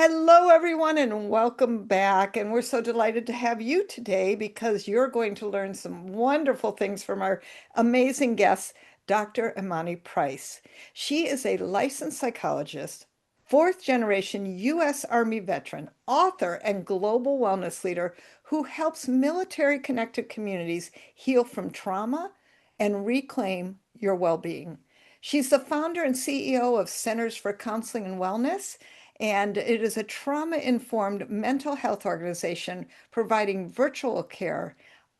Hello, everyone, and welcome back. And we're so delighted to have you today because you're going to learn some wonderful things from our amazing guest, Dr. Imani Price. She is a licensed psychologist, fourth generation U.S. Army veteran, author, and global wellness leader who helps military connected communities heal from trauma and reclaim your well being. She's the founder and CEO of Centers for Counseling and Wellness, and it is a trauma-informed mental health organization providing virtual care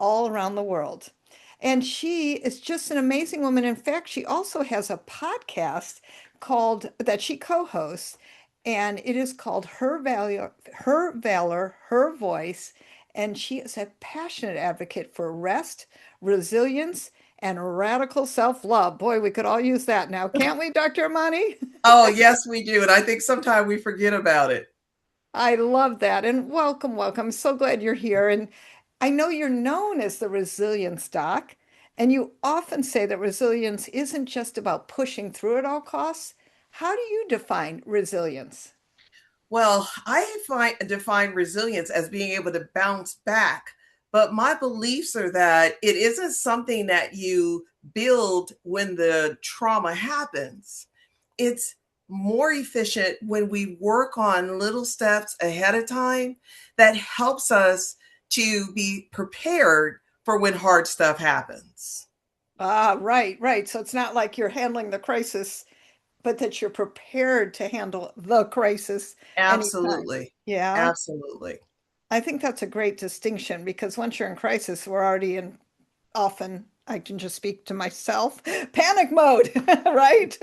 all around the world. And she is just an amazing woman. In fact, she also has a podcast called that she co-hosts, and it is called Her Valor, Her Voice. And she is a passionate advocate for rest, resilience, and radical self-love. Boy, we could all use that now, can't we, Dr. Amani? Oh, yes, we do. And I think sometimes we forget about it. I love that. And welcome, welcome. So glad you're here. And I know you're known as the resilience doc, and you often say that resilience isn't just about pushing through at all costs. How do you define resilience? Well, define resilience as being able to bounce back. But my beliefs are that it isn't something that you build when the trauma happens. It's more efficient when we work on little steps ahead of time that helps us to be prepared for when hard stuff happens. Ah, right, right. So it's not like you're handling the crisis, but that you're prepared to handle the crisis anytime. Absolutely. Yeah. Absolutely. I think that's a great distinction because once you're in crisis, we're already in often, I can just speak to myself, panic mode, right?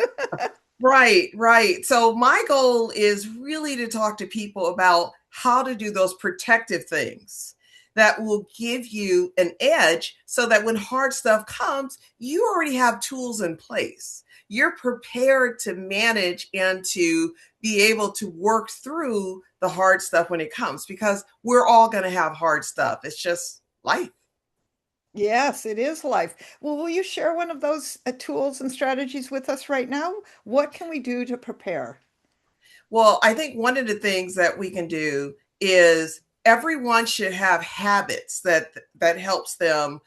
Right, right. So my goal is really to talk to people about how to do those protective things that will give you an edge so that when hard stuff comes, you already have tools in place. You're prepared to manage and to be able to work through the hard stuff when it comes because we're all going to have hard stuff. It's just life. Yes, it is life. Well, will you share one of those tools and strategies with us right now? What can we do to prepare? Well, I think one of the things that we can do is everyone should have habits that helps them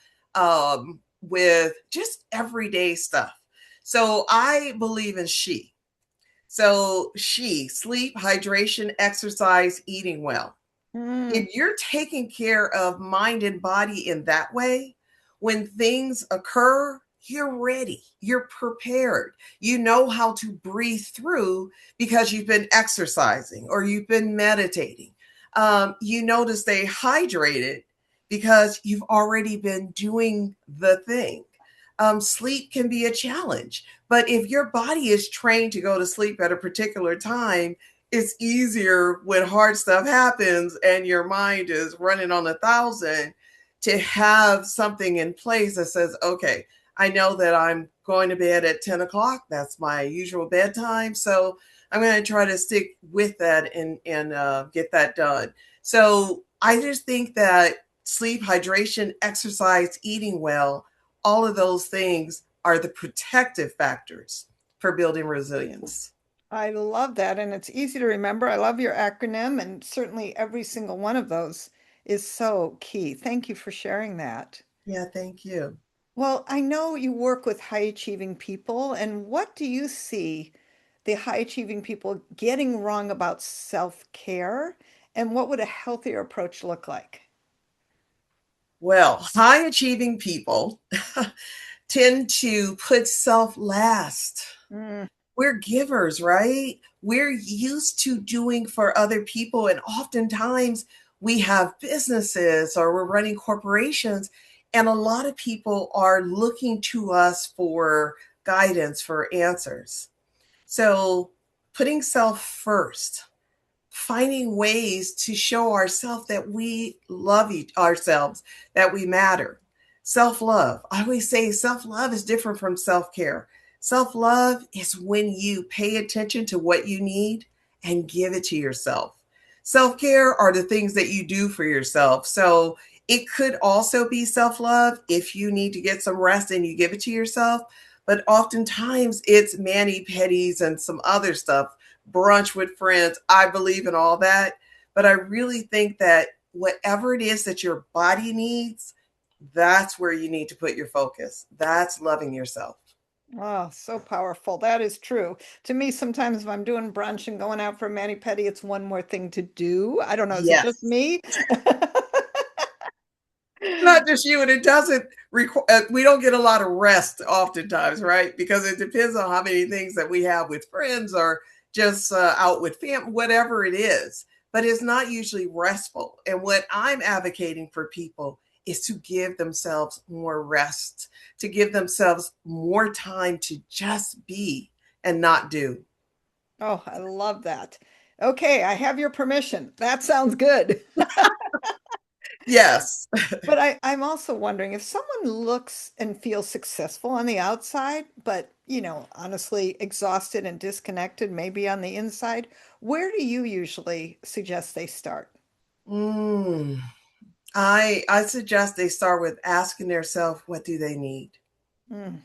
with just everyday stuff. So I believe in SHE. So SHE, sleep, hydration, exercise, eating well. Mm, If you're taking care of mind and body in that way, when things occur, you're ready, you're prepared, you know how to breathe through because you've been exercising or you've been meditating. You know to stay hydrated because you've already been doing the thing. Sleep can be a challenge, but if your body is trained to go to sleep at a particular time, it's easier when hard stuff happens and your mind is running on 1,000 to have something in place that says, okay, I know that I'm going to bed at 10 o'clock. That's my usual bedtime. So I'm going to try to stick with that and get that done. So I just think that sleep, hydration, exercise, eating well, all of those things are the protective factors for building resilience. I love that. And it's easy to remember. I love your acronym, and certainly every single one of those is so key. Thank you for sharing that. Yeah, thank you. Well, I know you work with high achieving people, and what do you see the high achieving people getting wrong about self-care, and what would a healthier approach look like? Well, high achieving people tend to put self last. Mm, We're givers, right? We're used to doing for other people. And oftentimes we have businesses or we're running corporations. And a lot of people are looking to us for guidance, for answers. So putting self first, finding ways to show ourselves that we love ourselves, that we matter. Self love. I always say self love is different from self care. Self love is when you pay attention to what you need and give it to yourself. Self care are the things that you do for yourself. So it could also be self love if you need to get some rest and you give it to yourself. But oftentimes it's mani pedis and some other stuff brunch with friends. I believe in all that. But I really think that whatever it is that your body needs, that's where you need to put your focus. That's loving yourself. Oh, so powerful. That is true. To me, sometimes if I'm doing brunch and going out for a mani-pedi, it's one more thing to do. I don't know. Is it just Yes. me? Not just you, and it doesn't require, we don't get a lot of rest oftentimes, right? Because it depends on how many things that we have with friends or just out with family, whatever it is. But it's not usually restful. And what I'm advocating for people is to give themselves more rest, to give themselves more time to just be and not do. Oh, I love that. Okay, I have your permission. That sounds good. Yes. But I'm also wondering if someone looks and feels successful on the outside, but, honestly exhausted and disconnected, maybe on the inside, where do you usually suggest they start? Mm. I suggest they start with asking themselves, what do they need? Mm,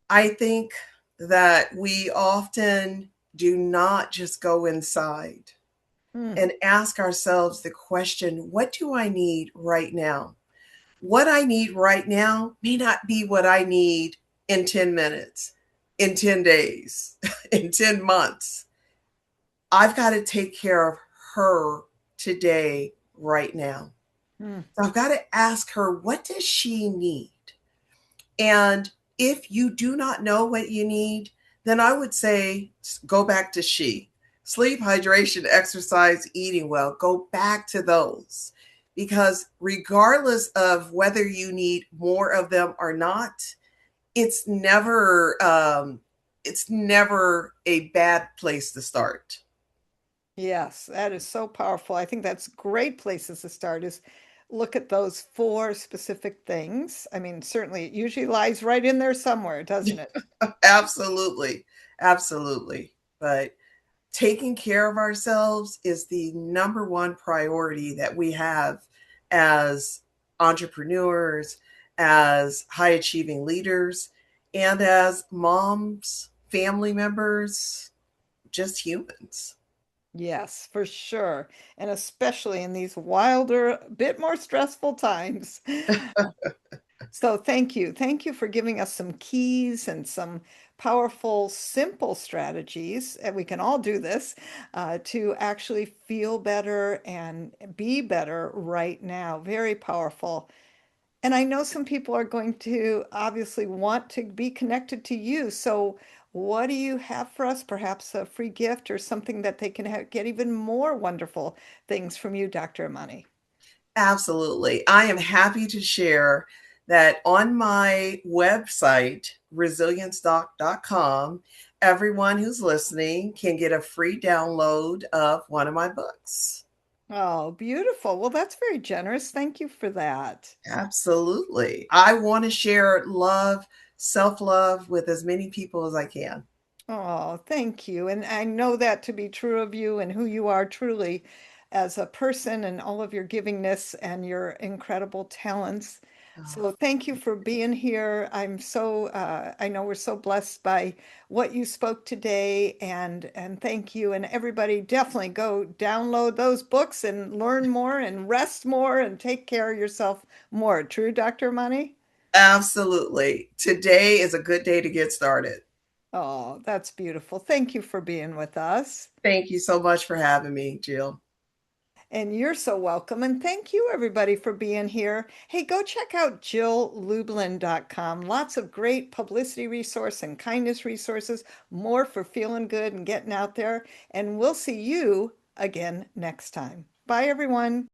I think that we often do not just go inside mm, and ask ourselves the question, what do I need right now? What I need right now may not be what I need in 10 minutes, in 10 days, in 10 months. I've got to take care of her today, right now. mm. So I've got to ask her, what does she need? And if you do not know what you need, then I would say go back to SHE. Sleep, hydration, exercise, eating well. Go back to those. Because regardless of whether you need more of them or not, it's never it's never a bad place to start. Yes, that is so powerful. I think that's great places to start is look at those four specific things. I mean, certainly it usually lies right in there somewhere, doesn't it? Absolutely. Absolutely. But taking care of ourselves is the number one priority that we have as entrepreneurs, as high achieving leaders, and as moms, family members, just humans. Yes, for sure. And especially in these wilder, bit more stressful times. So thank you. Thank you for giving us some keys and some powerful, simple strategies, and we can all do this to actually feel better and be better right now. Very powerful. And I know some people are going to obviously want to be connected to you. So what do you have for us? Perhaps a free gift or something that they can get even more wonderful things from you, Dr. Imani. Absolutely. I am happy to share that on my website, resiliencedoc.com, everyone who's listening can get a free download of one of my books. Oh, beautiful. Well, that's very generous. Thank you for that. Absolutely. I want to share love, self love with as many people as I can. Oh, thank you. And I know that to be true of you and who you are truly as a person and all of your givingness and your incredible talents. Oh, So thank you for being here. I know we're so blessed by what you spoke today and thank you. And everybody definitely go download those books and learn more and rest more and take care of yourself more. True, Dr. Money? absolutely. Today is a good day to get started. Oh, that's beautiful. Thank you for being with us. Thank you so much for having me, Jill. And you're so welcome. And thank you, everybody, for being here. Hey, go check out JillLublin.com. Lots of great publicity resource and kindness resources, more for feeling good and getting out there. And we'll see you again next time. Bye, everyone.